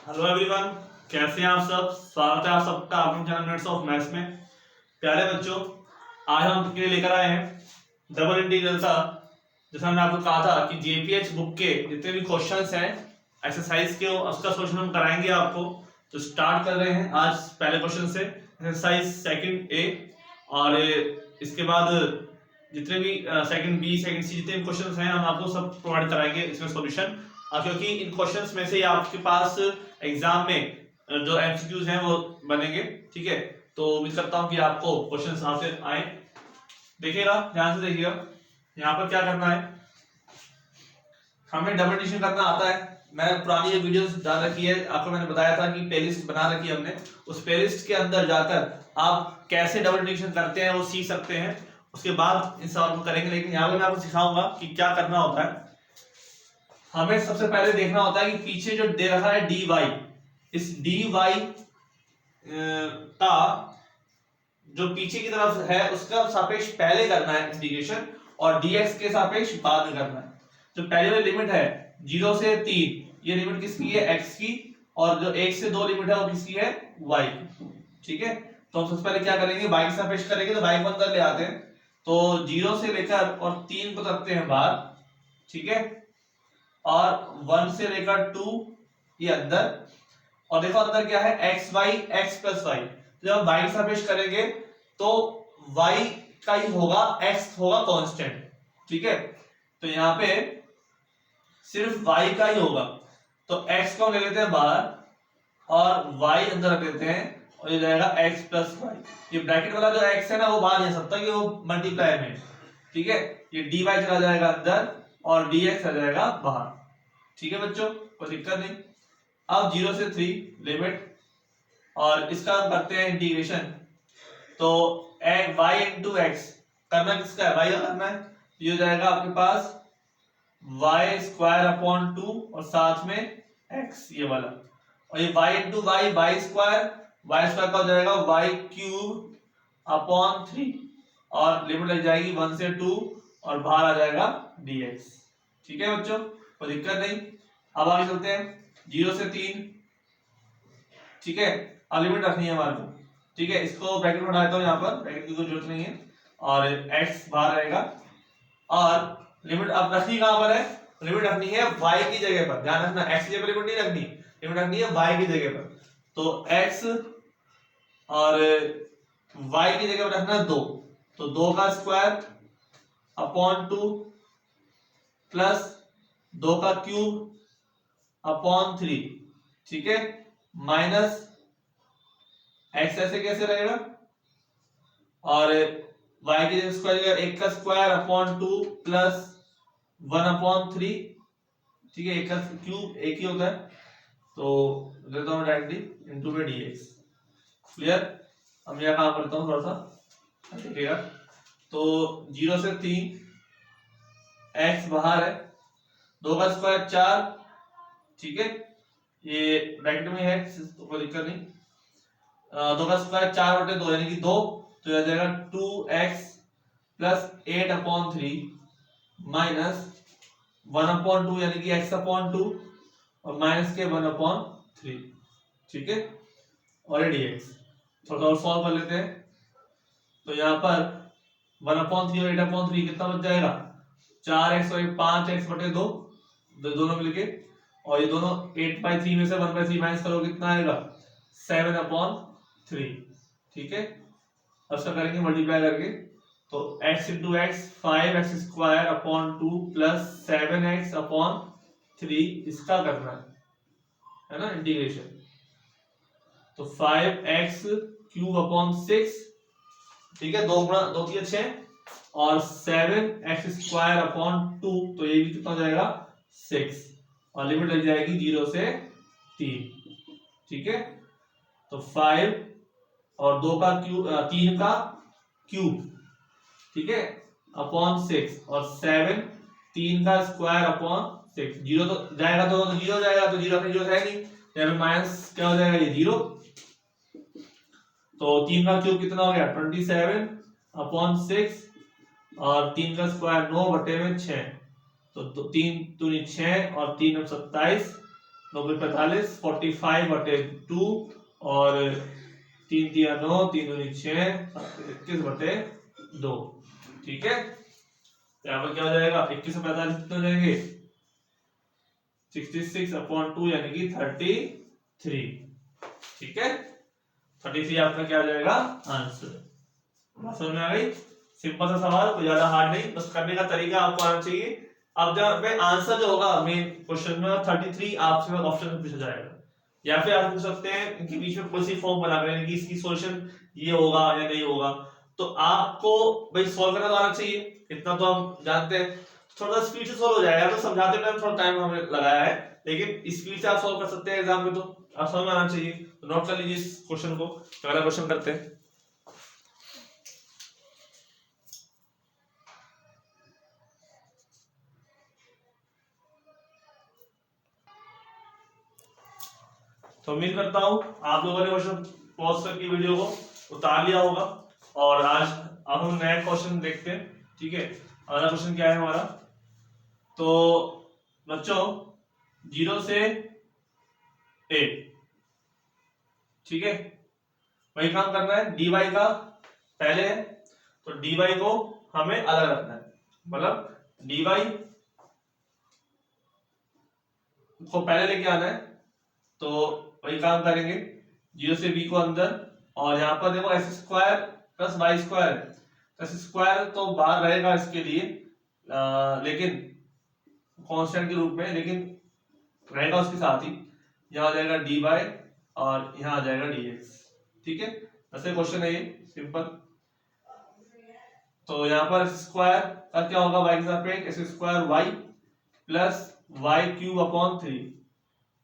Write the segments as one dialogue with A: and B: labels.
A: Hello everyone, कैसे हैं आप सब। स्वागत है आप सबका अपने चैनल मिनट्स ऑफ मैथ्स में। प्यारे बच्चों, आज हम आपके लिए लेकर आए हैं डबल इंटीग्रल का। जैसा मैंने आपको कहा था कि जेपीएच बुक के जितने भी क्वेश्चंस हैं एक्सरसाइज के, उसका सोल्यूशन हम कराएंगे आपको। तो स्टार्ट कर रहे हैं आज पहले क्वेश्चन से, एक्सरसाइज सेकंड ए। और इसके बाद जितने भी सेकंड बी सेकंड सी जितने भी क्वेश्चंस हैं हम आपको सब प्रोवाइड कराएंगे इसमें सॉल्यूशन। क्योंकि इन क्वेश्चंस में से ही आपके पास एग्जाम में जो एमसीक्यूज हैं वो बनेंगे। ठीक है, तो उम्मीद करता हूं कि आपको क्वेश्चंस यहाँ से आए। देखिएगा, ध्यान से देखिएगा। यहाँ पर क्या करना है, हमें डबल डिविजन करना आता है। मैंने पुरानी ये वीडियोस डाल रखी है, आपको मैंने बताया था कि प्लेलिस्ट बना रखी है हमने। उस प्लेलिस्ट के अंदर जाकर आप कैसे डबल डिविजन करते हैं वो सीख सकते हैं। उसके बाद इन सवाल को करेंगे, लेकिन यहाँ पर मैं आपको सिखाऊंगा कि क्या करना होता है। हमें सबसे पहले देखना होता है कि पीछे जो दे रखा है dy, इस dy का जो पीछे की तरफ है उसका सापेक्ष पहले करना है इंटीग्रेशन, और dx के सापेक्ष बाद में करना है। जो पहले वाली लिमिट है 0 से 3, ये लिमिट किसकी है, x की। और जो 1 से 2 लिमिट है वो किसकी है, y की। ठीक है, तो हम सबसे पहले क्या करेंगे, y के सापेक्ष करेंगे। तो y को अंदर ले आते हैं, तो 0 से लेकर और 3 को रखते हैं बाहर। ठीक है, और 1 से लेकर 2 ये अंदर। और देखो अंदर क्या है, x y x plus y. जब हम y के सापेक्ष करेंगे तो y का ही होगा, x होगा कांस्टेंट। ठीक है, तो यहाँ पे सिर्फ y का ही होगा। तो x को ले लेते हैं बाहर और y अंदर रख देते हैं, और ये जाएगा x प्लस वाई। ये ब्रैकेट वाला जो x है ना वो बाहर नहीं आ सकता, कि वो मल्टीप्लाई में। ठीक है, ये dy चला जाएगा अंदर और dx आ जाएगा बाहर। ठीक है बच्चों, कोई दिक्कत नहीं। अब 0 से 3 लिमिट, और इसका हम करते हैं इंटीग्रेशन। तो y इंटू एक्स करना किसका है, y का करना है। ये हो जाएगा आपके पास y स्क्वायर अपॉन 2 और साथ में x ये वाला। और ये y into y y square का हो जाएगा y क्यूब अपॉन 3, और लिमिट लग जाएगी 1 से 2 और बाहर आ जाएगा dx। ठीक है बच्चों, कोई दिक्कत नहीं। अब आगे चलते हैं 0 से 3। ठीक है, अब लिमिट रखनी है हमारे को। ठीक है, इसको ब्रैकेट में हटा देता हूं, यहाँ पर ब्रैकेट की कोई जरूरत नहीं है, और x बाहर रहेगा। और लिमिट अब रखनी कहां पर है, लिमिट रखनी है y की जगह पर। ध्यान रखना, x की जगह पर लिमिट नहीं रखनी, लिमिट रखनी है y की जगह पर। तो x और y की जगह पर रखना 2, तो 2 का स्क्वायर अपॉन 2 प्लस 2 का क्यूब अपॉन 3। ठीक है, माइनस x ऐसे कैसे रहेगा, और y की जगह स्क्वायर 1 का स्क्वायर अपॉन 2 प्लस 1 अपॉन 3। ठीक है, 1 का क्यूब 1 ही होता है, तो देता हूं डायरेक्टली इनटू में dx। क्लियर। अब मैं काम करता हूं थोड़ा सा, देखिएगा। तो 0 से 3 x बाहर है, 2 का स्क्वायर 4। ठीक है, ये ब्रैकेट में है तो कोई दिक्कत नहीं। 2 का स्क्वायर 4/2 यानी कि 2, तो यह जाएगा 2x plus 8 upon 3 minus 1 upon 2 यानी कि x अपॉन 2 और माइनस के 1 अपॉन 3। ठीक है, और dx थोड़ा और सॉल्व कर लेते हैं। तो यहाँ पर 1 अपॉन 3 और 8 अपॉन 3 कितना बच जाएगा, 4x और 5x/2 दोनों मिलके, और ये दोनों 8/3 में से 1/3 माइनस करोगे कितना आएगा, 7/3। ठीक है, अब इसका करेंगे मल्टीप्लाई करके। तो x into x 5x square upon 2 plus 7x upon 3, इसका करना है ना इंटीग्रेशन। तो 5x क्यूब अपॉन 6। ठीक है, 2 गुणा 2 3 6, और 7x स्क्वायर अपॉन 2, तो ये भी कितना हो जाएगा 6, और लिमिट लग जाएगी 0 से 3। ठीक है, तो 5 और 2 का क्यूब 3 का क्यूब, ठीक है, अपॉन 6, और 7 3 का स्क्वायर अपॉन 6। 0 तो जाएगा तो 0 जाएगा, तो 0 अपनी जरूरत है नहीं, यहाँ पे माइनस क्या हो जाएगा, ये 0। तो 3 का क्यूब कितना हो गया, 27 अपॉन 6, और 3 का स्क्वायर 9/6। तो 3 दूनी 6 और 3 27 9 45 45/2 और 3 3 9 3 2 6 21/2। ठीक है, यहाँ पर क्या हो जाएगा 21 से 45 कितने हो जाएंगे 66/2 यानी कि 33। ठीक है, 33 आपका क्या हो जाएगा आंसर। समझ में आ गई? सिंपल सा सवाल, कोई ज्यादा हार्ड नहीं, बस करने का तरीका आपको आना चाहिए। अब जब पे आंसर जो होगा मेन क्वेश्चन में 33 आपसे ऑप्शन में पूछा जाएगा, या फिर आप पूछ सकते हैं इनके बीच में कोई सी फॉर्म बना कर कि इसकी सॉल्यूशन ये होगा या नहीं होगा। तो आपको भाई सॉल्व करना तो आना चाहिए, इतना तो हम जानते हैं। थोड़ा स्पीड से सॉल्व हो जाएगा, तो समझाते टाइम थोड़ा टाइम हमें लगाया है, लेकिन स्पीड से आप सॉल्व कर सकते हैं एग्जाम में, तो आप समझ में आना चाहिए। तो नोट कर लीजिए इस क्वेश्चन को। अगला क्वेश्चन करते हैं। तो उम्मीद करता हूं आप लोगों ने क्वेश्चन पॉज करके वीडियो को उतार लिया होगा, और आज अब हम नया क्वेश्चन देखते हैं। ठीक है, अगला क्वेश्चन क्या है हमारा? तो बच्चों 0 से 8, ठीक है, वही काम करना है। dy का पहले है, तो dy को हमें अलग रखना है, मतलब dy को पहले लेके आना है। तो वही काम करेंगे, 0 से b को अंदर, और यहाँ पर देखो x² + y², x² तो बाहर रहेगा इसके लिए, लेकिन कांस्टेंट के रूप में, लेकिन रहेगा उसके साथ ही। यहाँ आ जाएगा dy और यहाँ आ जाएगा dx। ठीक है, ऐसे क्वेश्चन है ये सिंपल। तो यहाँ पर x² का क्या होगा, y के सापेक्ष x² y प्लस y³ 3,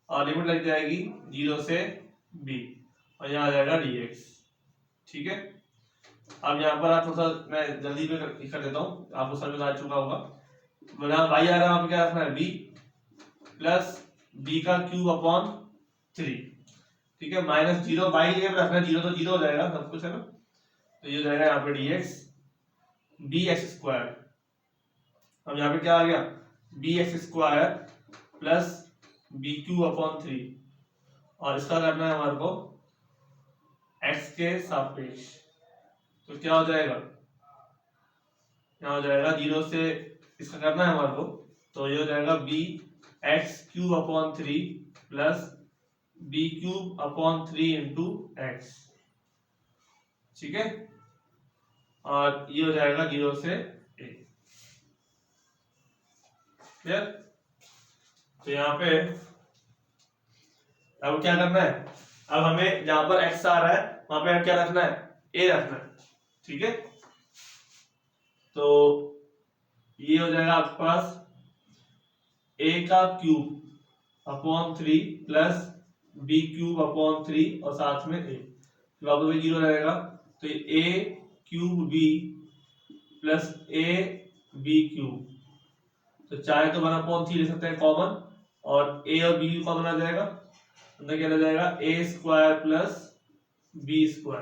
A: और लिमिट लग जाएगी 0 से b, और यहाँ आ जाएगा dx। ठीक है, अब यहाँ पर आप थोड़ा सा मैं जल्दी में कर देता हूँ, आपको समझ में आ चुका होगा। यहाँ y आ रहा है, वहां पे क्या रखना है b प्लस b³/3। ठीक है, -0 y की जगह रखना है, 0 तो 0 हो जाएगा सब कुछ, है ना। तो ये हो जाएगा यहाँ पे dx bx²। अब यहाँ पे क्या आ गया, bx² प्लस b³/3, और इसका करना है हमारे को x के सापेक्ष। तो क्या हो जाएगा, यहाँ हो जाएगा 0 से इसका करना है हमारे को, तो ये हो जाएगा bx³ प्लस b³ x। ठीक है, और ये हो जाएगा 0 से a। क्लियर? तो यहाँ पे अब क्या करना है, अब हमें जहां पर x आ रहा है वहां पे क्या रखना है, a रखना है। ठीक है, तो ये हो जाएगा आपके पास a³ प्लस b³ और साथ में a, वापस भी 0 रहेगा, तो ये a³ प्लस ab³, तो चाहे तो 1/3 ले सकते हैं कॉमन, और a और b कॉमन आ जाएगा, अंदर क्या रह जाएगा a² प्लस b²।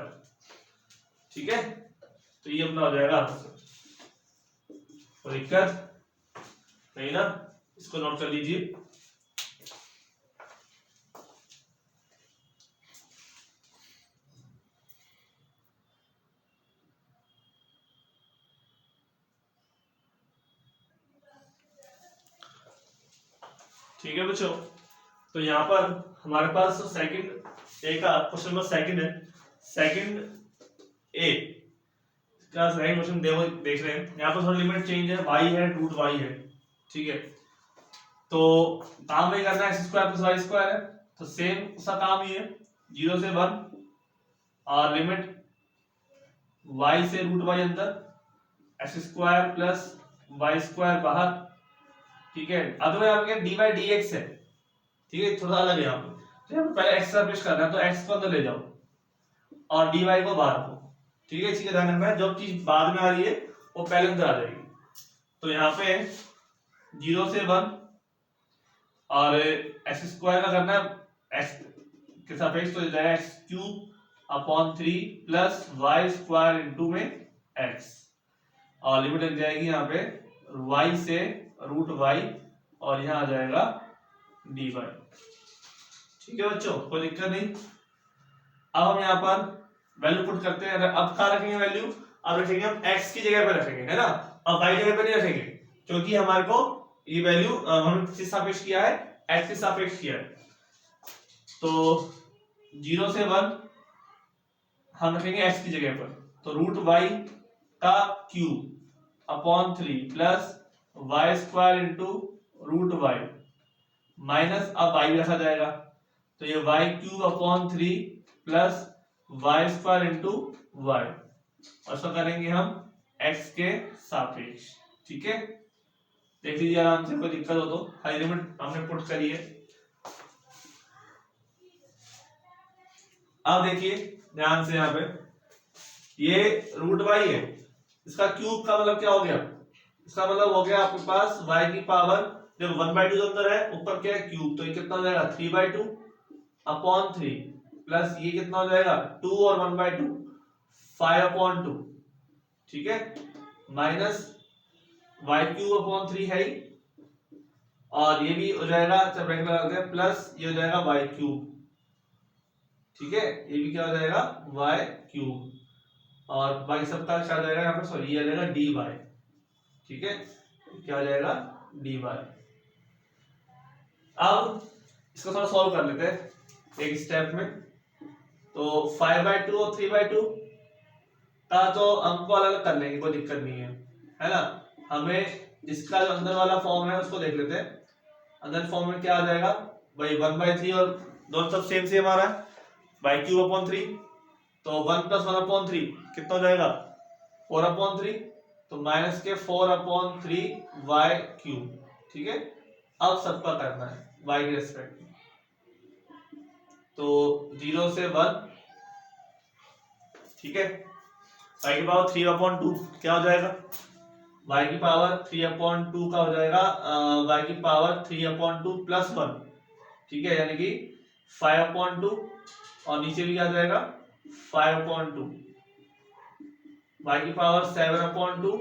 A: ठीक है, तो ये अपना हो जाएगा आंसर। कोई दिक्कत नहीं ना, इसको नोट कर लीजिए। ठीक है बच्चों, तो यहाँ पर हमारे पास सेकंड ए का क्वेश्चन नंबर सेकंड है। सेकंड ए का सेकंड क्वेश्चन देख रहे हैं, यहाँ पर थोड़ा लिमिट चेंज है, y है √y है। ठीक है, तो काम वही करना है, x² + y² है, तो सेम सा काम ही है, 0 से 1, और लिमिट y से √y अंदर, x² प्लस y² बाहर। ठीक है, अब तो यहाँ पे dy dx है। ठीक है, थोड़ा अलग है यहाँ पे, तो यहाँ पे पहले x का पेश करना है, तो x को अंदर ले जाओ और dy को बाहर रखो। ठीक है, इसी का ध्यान रखना है, जो चीज बाद में आ रही है वो पहले अंदर आ जाएगी। तो यहाँ पे 0 से 1, और x² का करना है x के सापेक्ष, तो जाएगा x³ प्लस y² में x, और लिमिट लग जाएगी यहाँ पे y से √y, और यहाँ आ जाएगा dy। ठीक है बच्चों, कोई दिक्कत नहीं। अब हम यहाँ पर वैल्यू पुट करते हैं। अब कहाँ रखेंगे वैल्यू? अब रखेंगे हम x की जगह पे रखेंगे, है ना। अब y जगह पे नहीं रखेंगे, क्योंकि हमारे को ये वैल्यू हमने किस सापेक्ष किया है? x के सापेक्ष किया है। तो 0 से 1 हम रखेंगे x की जगह पर, तो रूट y का cube upon 3 plus y square into root y minus, अब y भी रखा जाएगा, तो ये y cube upon 3 plus y square into y, और इसको करेंगे हम x के सापेक्ष। ठीक है, देख लीजिए आराम से, कोई दिक्कत हो तो। हाई लिमिट हमने पुट करी है। अब देखिए ध्यान से, यहाँ पे ये रूट y है, इसका क्यूब का मतलब क्या हो गया? इसका मतलब हो गया आपके पास y की पावर, जब 1/2 अंदर है, ऊपर क्या है? क्यूब, तो ये कितना हो जाएगा? 3/2 अपॉन 3 प्लस ये कितना हो जाएगा? 2 और 1/2 5/2, ठीक है, माइनस y क्यूब अपॉन 3 है ही, और ये भी हो जाएगा, अच्छा ब्रैकेट लगा देते हैं, प्लस ये हो जाएगा y क्यूब, ठीक है, ये भी क्या हो जाएगा? y क्यूब, और बाकी सबका क्या हो जाएगा यहाँ पर? सॉरी, ये आ जाएगा dy, ठीक है, क्या हो जाएगा? dy। अब इसको थोड़ा सॉल्व कर लेते हैं एक स्टेप में। तो 5/2 और 3/2 का तो हमको अलग अलग कर लेंगे, कोई दिक्कत नहीं है ना। हमें इसका जो अंदर वाला फॉर्म है उसको देख लेते हैं। अंदर फॉर्म में क्या आ जाएगा भाई? 1/3, और दोनों सब सेम सेम आ रहा है, बाई क्यूब अपॉन 3, तो 1 + 1/3 कितना हो जाएगा? 4/3, तो माइनस के 4/3 वाई क्यूब, ठीक है। अब सबका करना है y के रेस्पेक्ट में, तो 0 से 1, ठीक है, y की पावर 3/2 क्या हो जाएगा? y की पावर 3/2 का हो जाएगा y की पावर 3/2 प्लस 1, ठीक है, यानी कि 5/2, और नीचे भी क्या आ जाएगा? 5/2, y की पावर 7/2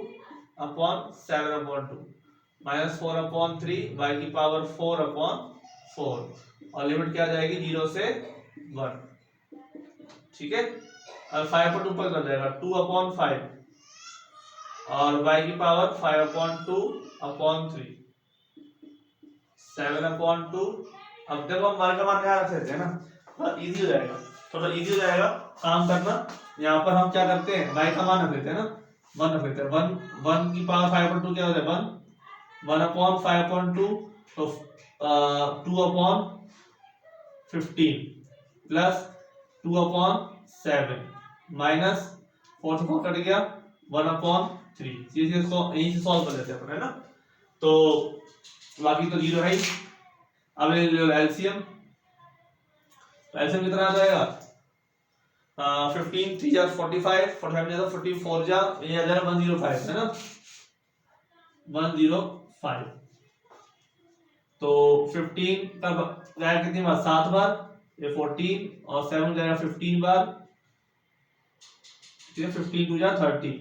A: अपॉन 7/2 माइनस 4/3 y की पावर 4/4, और लिमिट क्या आ जाएगी? 0 से 1, ठीक है, और 5/2 पर कर जाएगा 2/5, और y की पावर 5/2/3 7/2। अब देखो हम y का मान यहाँ रख देते हैं ना, थोड़ा इजी हो जाएगा, थोड़ा इजी हो जाएगा काम करना। यहाँ पर हम क्या करते हैं? y का मान रख लेते हैं ना, 1 रख लेते हैं। 1 की पावर 5/2 क्या हो जाए? 1/5/2, तो 2/15 प्लस 2/7 माइनस 4 से 4 कट गया 1/3। इसको यहीं से सॉल्व कर लेते हैं अपन, है ना। तो बाकी तो 0 है ही। अब एलसीएम, एलसीएम कितना आ जाएगा? 15 3 जा 45, 45 जा 44 जा, ये आ जाएगा 105, है ना, 105। तो 15 का जाएगा कितनी बार? 7 बार, ये 14, और 7 जाएगा 15 बार, ठीक है, 15 2 जा 30,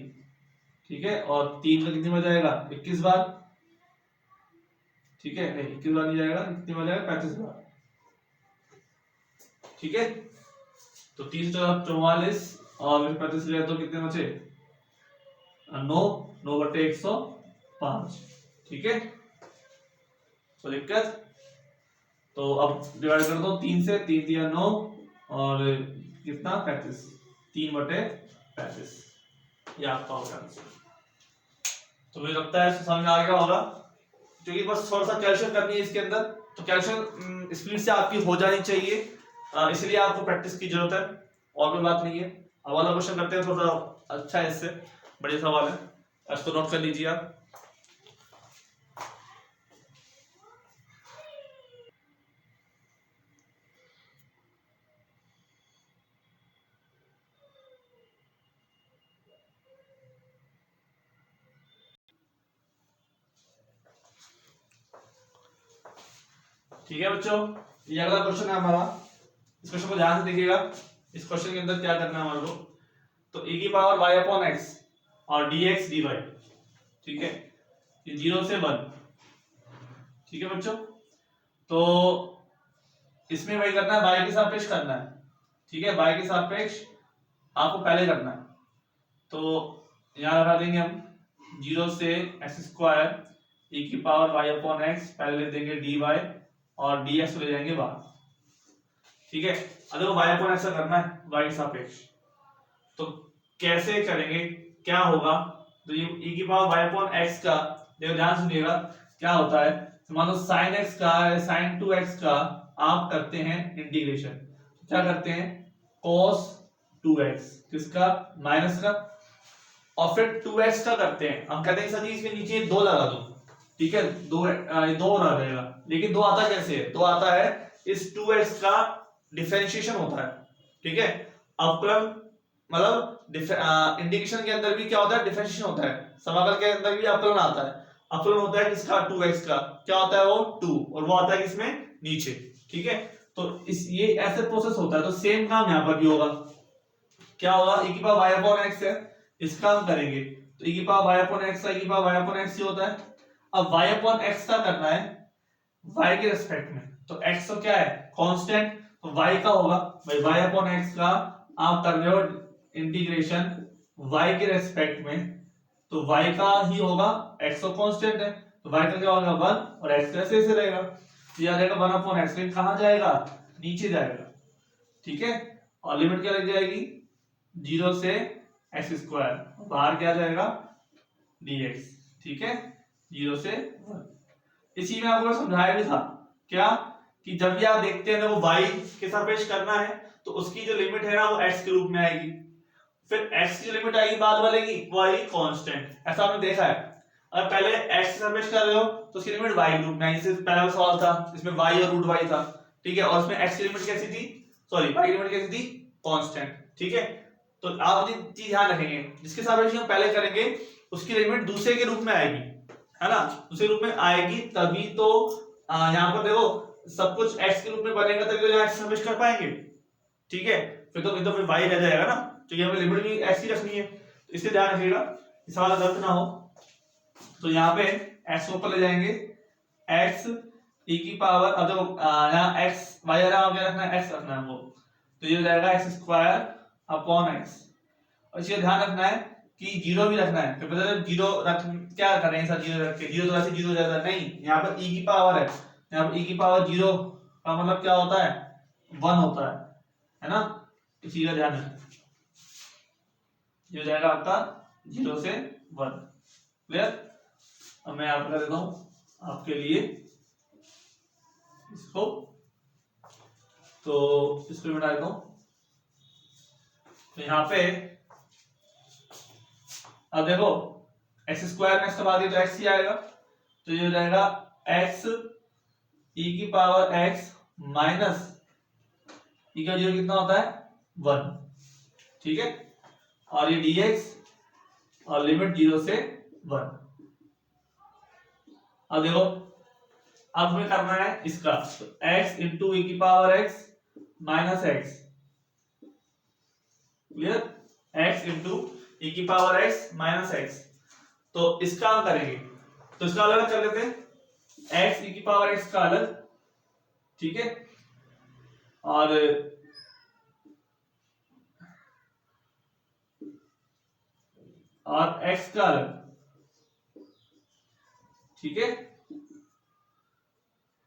A: ठीक है, और 3 का कितनी बार जाएगा? 21 बार, ठीक है, नहीं 21 बार नहीं जाएगा, कितनी बार जाएगा? 35 बार, ठीक है। तो 3 से 44, और 35 ले तो कितने बचे? 9 9/105, ठीक है। तो दिक्कत, तो अब डिवाइड कर दो 3 से, 3 दिया 9, और कितना? 35, 3/35, ये आपका होगा आंसर। तो मुझे लगता है समझ में आ गया होगा, क्योंकि बस थोड़ा सा कैल्कुलेशन करनी है इसके अंदर, तो कैल्कुलेशन स्पीड से आपकी हो जानी चाहिए, इसलिए आपको प्रैक्टिस की जरूरत है, और कोई बात नहीं है। अब वाला क्वेश्चन करते हैं, थोड़ा सा अच्छा है, इससे बढ़िया सवाल है, इसको नोट कर लीजिए आप। ठीक है बच्चों, ये अगला क्वेश्चन है हमारा। इस क्वेश्चन को ध्यान से देखिएगा। इस क्वेश्चन के अंदर क्या करना है हमारे को? तो e की पावर y/x और dx dy, ठीक है, ये 0 से 1, ठीक है बच्चों। तो इसमें वही करना है, y के सापेक्ष करना है, ठीक है, y के सापेक्ष आपको पहले करना है। तो यहाँ लगा देंगे हम 0 से एक्स स्क्वायर e की पावर y अपॉन एक्स, पहले लिख देंगे dy और dx ले जाएंगे बाहर, ठीक है। अगर y अपॉन एक्स करना है y के सापेक्ष, तो कैसे करेंगे, क्या होगा, तो ये e की पावर y अपॉन एक्स का, देखो ध्यान सुनिएगा क्या होता है। तो मान लो sin x का sin 2x का आप करते हैं इंटीग्रेशन, क्या करते हैं cos 2x, किसका, माइनस का, और फिर 2x का करते हैं, हम कहते हैं सर जी इसके नीचे 2 लगा दो, ठीक है, 2 रह जाएगा, लेकिन 2 आता कैसे है, 2 आता है इस 2x का डिफरेंशिएशन होता है, ठीक है। अवकलन मतलब इंटीग्रेशन के अंदर भी क्या होता है, डिफरेंशिएशन होता है, समाकल के अंदर भी अवकलन आता है। अवकलन होता है किसका, 2x का, क्या होता है वो 2, और वो आता है किसमें, नीचे, ठीक है। तो इस ये ऐसे प्रोसेस होता है। तो सेम काम यहाँ पर भी होगा, क्या होगा, e की पावर y अपॉन x है, इसका हम करेंगे, तो e की power y upon x, e की पावर y अपॉन x ही होता है। अब y अपॉन x का करना है y के रिस्पेक्ट में, तो x तो क्या है, कांस्टेंट, तो y का होगा भाई y अपॉन x का आप कर रहे हो इंटीग्रेशन y के रिस्पेक्ट में, तो y का ही होगा, x तो कांस्टेंट है, तो y का क्या होगा 1 और x कैसे ऐसे रहेगा, तो यह रहेगा 1 अपॉन x, लेकिन कहां जाएगा, नीचे जाएगा, ठीक है। और लिमिट क्या लग जाएगी 0 से एक्स स्क्वायर, बाहर क्या जाएगा dx, ठीक है, 0 से 1। इसी में आपको समझाया भी था क्या, कि जब भी आप देखते हैं ना वो y के सापेक्ष करना है, तो उसकी जो लिमिट है ना वो x के रूप में आएगी, फिर x की लिमिट आएगी बाद वाले की, वो आएगी कांस्टेंट, ऐसा आपने देखा है। अगर पहले x के सापेक्ष कर रहे हो तो उसकी लिमिट y के रूप में आएगी, जैसे पहला वाला सवाल था इसमें y और रूट y था, ठीक है, और उसमें x की लिमिट कैसी थी, सॉरी y की लिमिट कैसी थी, कांस्टेंट, ठीक है। तो आप ये चीज ध्यान रखेंगे, जिसके सापेक्ष हम पहले करेंगे उसकी लिमिट दूसरे के रूप में आएगी, है ना, दूसरे रूप में आएगी, तभी तो यहाँ पर देखो सब कुछ x के रूप में बनेगा, तभी तो यहाँ x सापेक्ष कर पाएंगे, ठीक है। फिर फिर y रह जाएगा ना, तो ये हमें लिमिट भी x ही रखनी है, तो इससे ध्यान रखिएगा इस सवाल गलत ना हो। तो यहाँ पे x को ऊपर ले जाएंगे, x e की पावर, अब देखो यहाँ x y आ रहा है, रखना है x रखना है वो, तो ये हो जाएगा x स्क्वायर अपॉन x, और इसका ध्यान रखना है कि 0 भी रखना है, फिर पता है 0 रख क्या कर रहे हैं सर, 0 रख के 0 तो वैसे 0 ज्यादा नहीं, यहाँ पर e की पावर है, यहाँ पर e की पावर 0 का मतलब क्या होता है 1 होता है ना, इसी का ध्यान रखना, ये हो जाएगा आपका 0 से 1, क्लियर। अब मैं आपको कर देता हूं आपके लिए इसको, तो इसको मिटा देता हूं, तो यहाँ पे अब देखो एक्स स्क्वायर में एक्स दबा दिया तो एक्स ही आएगा, तो ये हो जाएगा एक्स e की पावर x माइनस e का 0 कितना होता है 1, ठीक है, और ये dx और लिमिट 0 से 1। अब देखो अब हमें करना है इसका, तो x इंटू e की power x minus x, clear, x into e की पावर x माइनस एक्स, तो इसका हम करेंगे, तो इसका अलग कर लेते हैं, x e की पावर x का अलग, ठीक है, और x का अलग, ठीक है,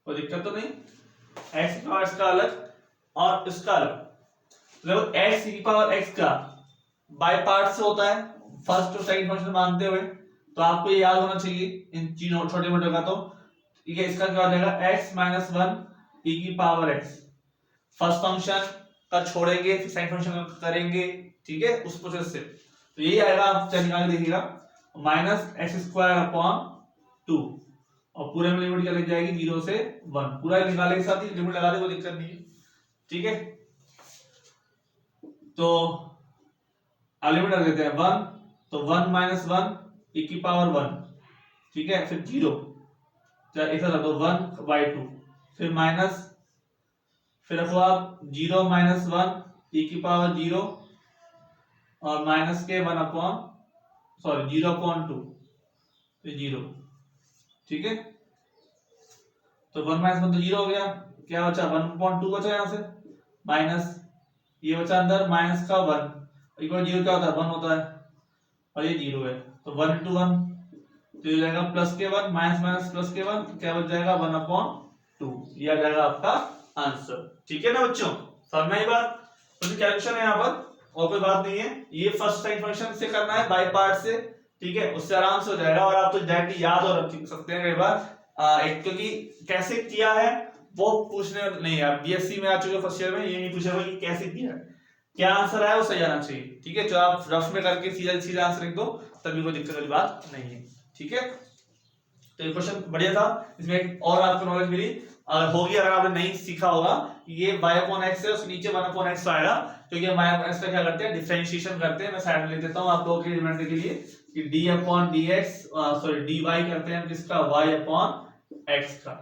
A: कोई दिक्कत तो नहीं, x की पावर x का अलग और इसका अलग। देखो x की पावर x का बाय पार्ट से होता है, फर्स्ट और सेकंड फंक्शन मानते हुए, तो आपको ये याद होना चाहिए इन चीजों छोटे मोटे का, तो ठीक है, इसका क्या हो जाएगा x माइनस 1 e की पावर x, फर्स्ट फंक्शन का छोड़ेंगे फिर सेकंड फंक्शन का करेंगे, ठीक है, उस प्रोसेस से, तो यही आएगा, आप चाहे निकाल के देखिएगा, माइनस एक्स स्क्वायर अपॉन 2, और पूरे में लिमिट क्या लग जाएगी 0 से 1, पूरा निकाले के साथ ही लिमिट लगा दे, कोई दिक्कत नहीं है, ठीक है। तो लिमिट रख देते हैं 1, तो 1 माइनस 1 e की पावर 1, ठीक है, फिर 0, चाहे ऐसा रख दो 1/2, फिर माइनस, फिर रखो आप 0 माइनस 1 e की पावर 0 और माइनस के 1 अपॉन, सॉरी 0/2, तो 0, ठीक है, तो 1 माइनस 1 तो 0 हो गया, क्या बचा 1/2 बचा यहाँ से माइनस ये बचा अंदर माइनस का 1 इक्वल 0 क्या होता है 1 होता है और ये 0 है तो 1 into 1 तो ये हो जाएगा प्लस के 1 माइनस माइनस प्लस के 1 क्या बच जाएगा 1/2 ये आ जाएगा आपका आंसर। ठीक है ना बच्चों, समझ में आई बात। तो कैलकुलेशन है यहाँ पर और कोई बात नहीं है, ये फर्स्ट टाइम फंक्शन से करना है बाय पार्ट से, ठीक है, उससे आराम से हो जाएगा और आप तो डायरेक्टली याद और रख सकते हैं कई बार एक, क्योंकि कैसे किया है वो पूछने नहीं है। आप बीएससी में आ चुके फर्स्ट ईयर में, ये नहीं पूछेगा कि कैसे किया है, क्या आंसर आया वो सही आना चाहिए। ठीक है, जो आप रफ में करके सीधा सीधा आंसर लिख दो तभी कोई दिक्कत वाली बात नहीं है। ठीक है, तो ये क्वेश्चन बढ़िया था, इसमें और आपको नॉलेज मिली होगी। अगर आपने नहीं सीखा होगा ये y/x है, उसके नीचे 1/x आएगा, क्योंकि हम y/x का क्या करते हैं डिफरेंशिएशन करते हैं। मैं साइड में लिख देता हूं आप लोगों के रिमाइंडर के लिए कि d/dx सॉरी dy करते हैं किसका y/x का।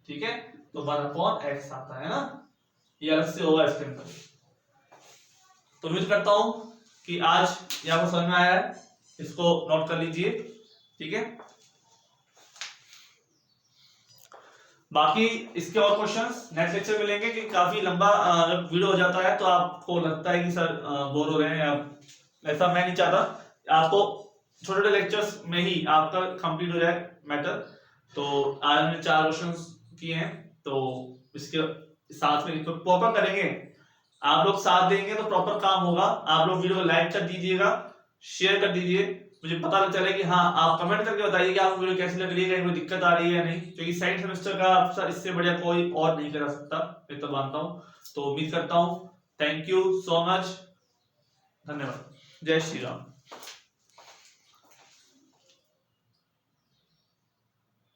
A: ठीक है, तो 1/x आता है ना, ये अलग से होगा इसके अंदर। तो उम्मीद करता हूं कि आज ये आपको समझ में आया है, इसको नोट कर लीजिए। ठीक है, बाकी इसके और क्वेश्चंस नेक्स्ट लेक्चर में लेंगे कि काफी लंबा वीडियो हो जाता है तो आपको लगता है कि सर बोर हो रहे हैं, या ऐसा मैं नहीं चाहता, आपको छोटे छोटे लेक्चर्स में ही आपका कंप्लीट हो जाए मैटर। तो आज हमने 4 क्वेश्चंस किए हैं, तो इसके साथ में इसको प्रॉपर करेंगे, आप लोग साथ देंगे तो प्रॉपर काम होगा। आप लोग वीडियो को लाइक कर दीजिएगा, शेयर कर दीजिए, मुझे पता चले कि हाँ आप कमेंट करके बताइए कि आपको वीडियो कैसी लग रही है, कहीं कोई दिक्कत आ रही है या नहीं, क्योंकि सेकंड सेमेस्टर का अफसर इससे बढ़िया कोई और नहीं करा सकता, मैं तो मानता हूँ। तो उम्मीद करता हूँ, थैंक यू सो मच, धन्यवाद, जय श्री राम।